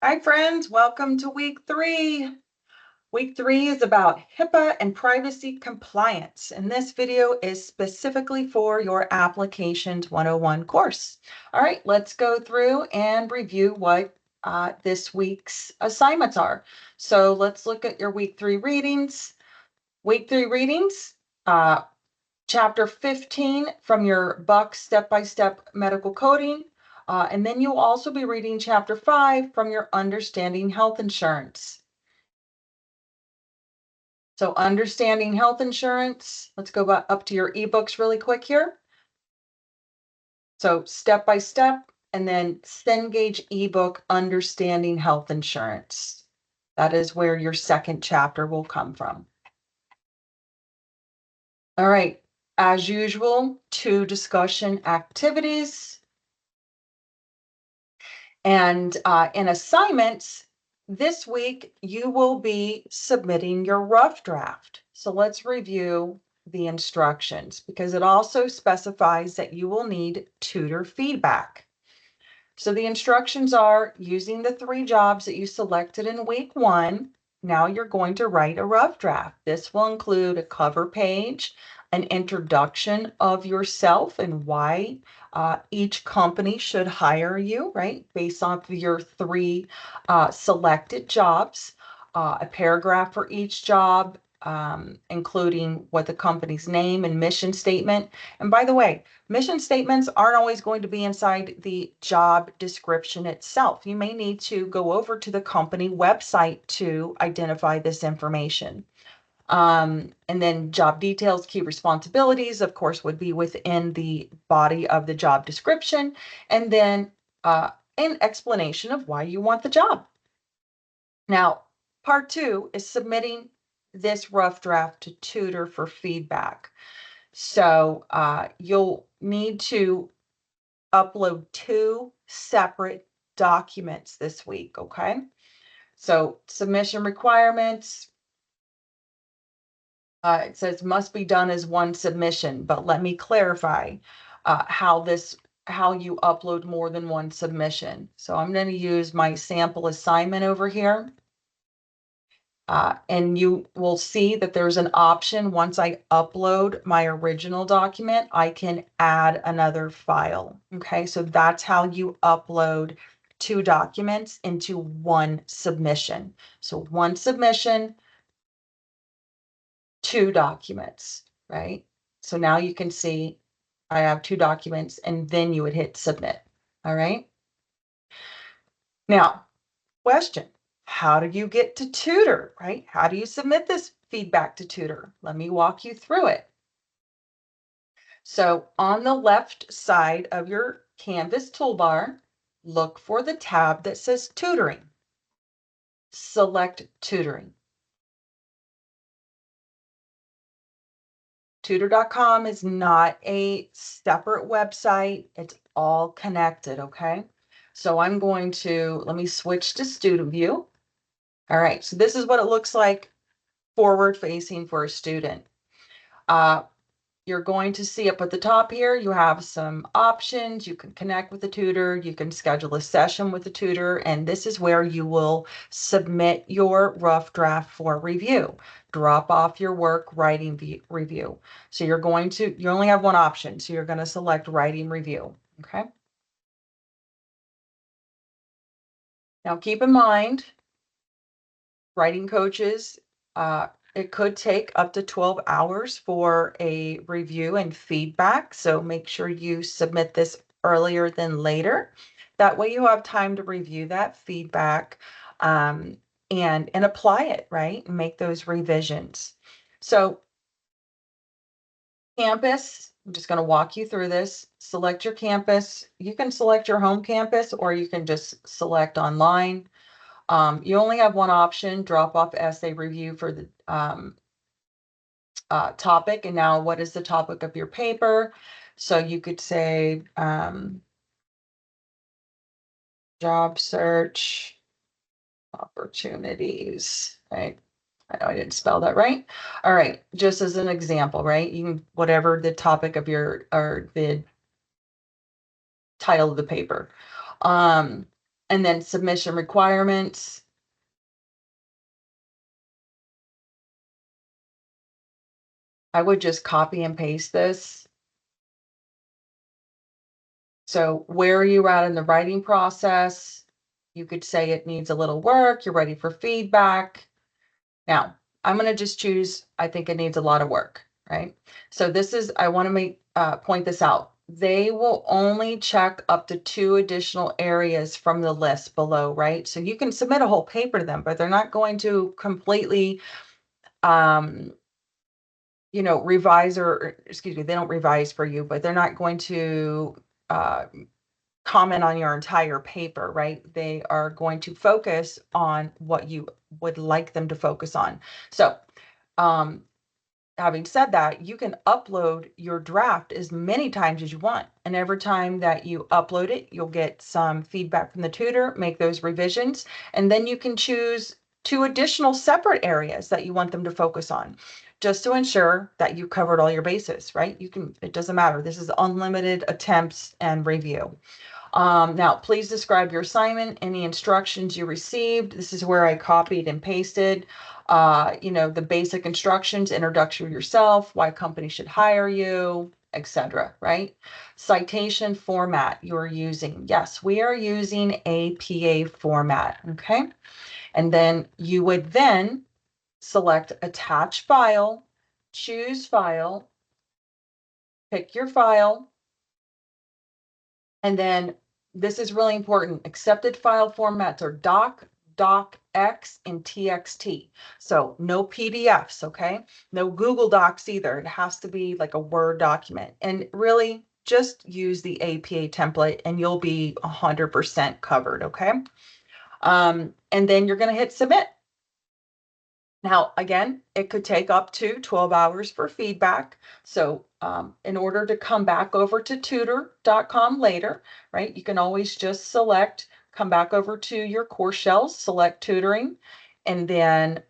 Hi, friends. Welcome to week 3. Week 3 is about HIPAA and privacy compliance, and this video is specifically for your Applications 101 course. All right, let's go through and review what this week's assignments are. So let's look at your week 3 readings. Week 3 readings, chapter 15 from your Buck Step-by-Step Medical Coding. And then you'll also be reading chapter 5 from your Understanding Health Insurance. So Understanding Health Insurance, let's go back up to your ebooks really quick here. So step by step, and then Cengage ebook, Understanding Health Insurance. That is where your second chapter will come from. All right, as usual, 2 discussion activities. And in assignments, this week, you will be submitting your rough draft. So let's review the instructions because it also specifies that you will need tutor feedback. So the instructions are using the 3 jobs that you selected in week 1. Now you're going to write a rough draft. This will include a cover page, an introduction of yourself and why each company should hire you, right? Based off of your 3 selected jobs, a paragraph for each job, including what the company's name and mission statement. And by the way, mission statements aren't always going to be inside the job description itself. You may need to go over to the company website to identify this information. And then job details, key responsibilities, of course, would be within the body of the job description. And then an explanation of why you want the job. Now, part 2 is submitting this rough draft to Tutor for feedback. So you'll need to upload 2 separate documents this week, okay? So submission requirements, it says must be done as one submission, but let me clarify how you upload more than one submission. So I'm going to use my sample assignment over here. And you will see that there's an option once I upload my original document, I can add another file. Okay, so that's how you upload 2 documents into one submission. So one submission, 2 documents, right? So now you can see I have 2 documents and then you would hit submit. All right. Now, question. How do you get to Tutor, right? How do you submit this feedback to Tutor? Let me walk you through it. So on the left side of your Canvas toolbar, look for the tab that says Tutoring. Select Tutoring. Tutor.com is not a separate website. It's all connected, okay? So I'm going to, let me switch to student view. All right, so this is what it looks like forward facing for a student. You're going to see up at the top here, you have some options. You can connect with the tutor, you can schedule a session with the tutor, and this is where you will submit your rough draft for review. Drop off your work, writing review. So you only have one option. So you're going to select writing review, okay? Now keep in mind, writing coaches, it could take up to 12 hours for a review and feedback. So make sure you submit this earlier than later. That way you have time to review that feedback and apply it, right? And make those revisions. So campus, I'm just going to walk you through this. Select your campus. You can select your home campus or you can just select online. You only have one option, drop off essay review for the topic. And now what is the topic of your paper? So you could say job search opportunities, right? I know I didn't spell that right. All right, just as an example, right? You can, whatever the topic of your, or the title of the paper. And then submission requirements. I would just copy and paste this. So where are you at in the writing process? You could say it needs a little work, you're ready for feedback. Now, I'm going to just choose, I think it needs a lot of work, right? So this is, I want to point this out. They will only check up to 2 additional areas from the list below, right? So you can submit a whole paper to them, but they're not going to completely, revise or excuse me, they don't revise for you, but they're not going to comment on your entire paper, right? They are going to focus on what you would like them to focus on. So, having said that, you can upload your draft as many times as you want. And every time that you upload it, you'll get some feedback from the tutor, make those revisions, and then you can choose 2 additional separate areas that you want them to focus on, just to ensure that you covered all your bases, right? It doesn't matter. This is unlimited attempts and review. Now, please describe your assignment, any instructions you received. This is where I copied and pasted, the basic instructions, introduction to yourself, why a company should hire you, etc. Right? Citation format you're using. Yes, we are using APA format. Okay. And then you would then select attach file, choose file, pick your file, and then this is really important. Accepted file formats are doc, docx, and txt. So no PDFs, okay? No Google Docs either. It has to be like a Word document. And really just use the APA template and you'll be 100% covered, okay? And then you're going to hit submit. Now, again, it could take up to 12 hours for feedback. So in order to come back over to tutor.com later, right, you can always just come back over to your course shells, select tutoring, and then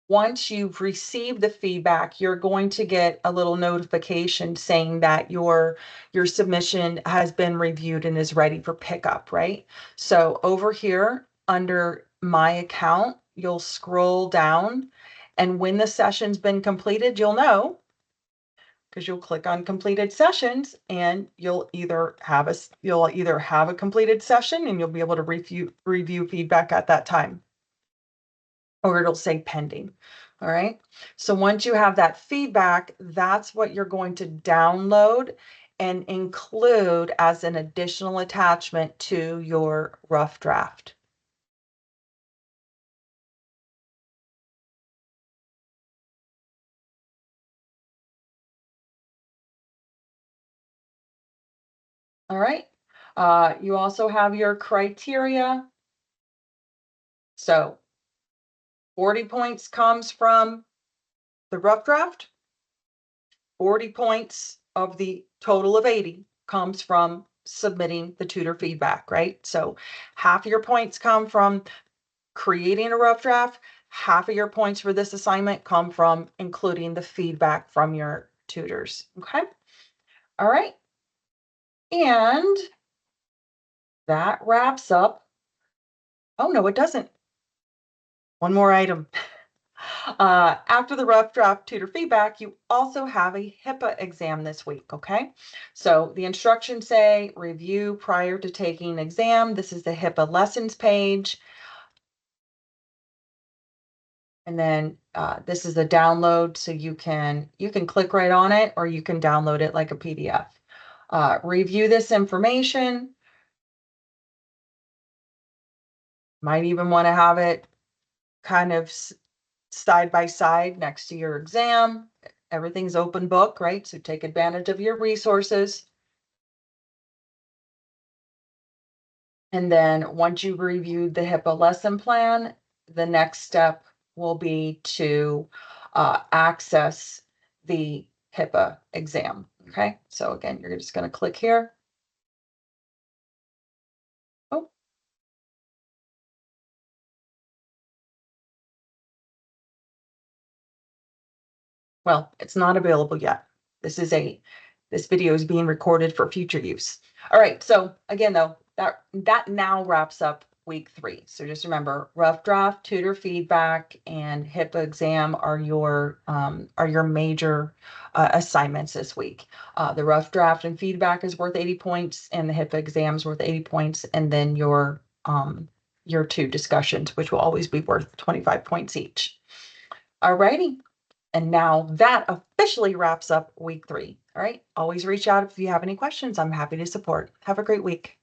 once you've received the feedback, you're going to get a little notification saying that your submission has been reviewed and is ready for pickup, right? So over here under my account, you'll scroll down, and when the session's been completed, you'll know because you'll click on completed sessions and you'll either have a completed session and you'll be able to review feedback at that time, or it'll say pending. All right. So once you have that feedback, that's what you're going to download and include as an additional attachment to your rough draft. All right. You also have your criteria. So 40 points comes from the rough draft. 40 points of the total of 80 comes from submitting the tutor feedback, right? So half of your points come from creating a rough draft. Half of your points for this assignment come from including the feedback from your tutors. Okay. All right. And that wraps up. Oh, no, it doesn't. One more item. After the rough draft tutor feedback, you also have a HIPAA exam this week, okay? So the instructions say review prior to taking exam. This is the HIPAA lessons page. And then this is a download, so you can click right on it or you can download it like a PDF. Review this information. Might even want to have it kind of side by side next to your exam. Everything's open book, right? So take advantage of your resources. And then once you've reviewed the HIPAA lesson plan, the next step will be to access the HIPAA exam. Okay, so again, you're just going to click here. Oh, well, it's not available yet. This video is being recorded for future use. All right, so again, though, that now wraps up week 3. So just remember, rough draft, tutor feedback, and HIPAA exam are your major assignments this week. The rough draft and feedback is worth 80 points, and the HIPAA exam is worth 80 points, and then your 2 discussions, which will always be worth 25 points each. Alrighty. And now that officially wraps up week 3. All right. Always reach out if you have any questions. I'm happy to support. Have a great week.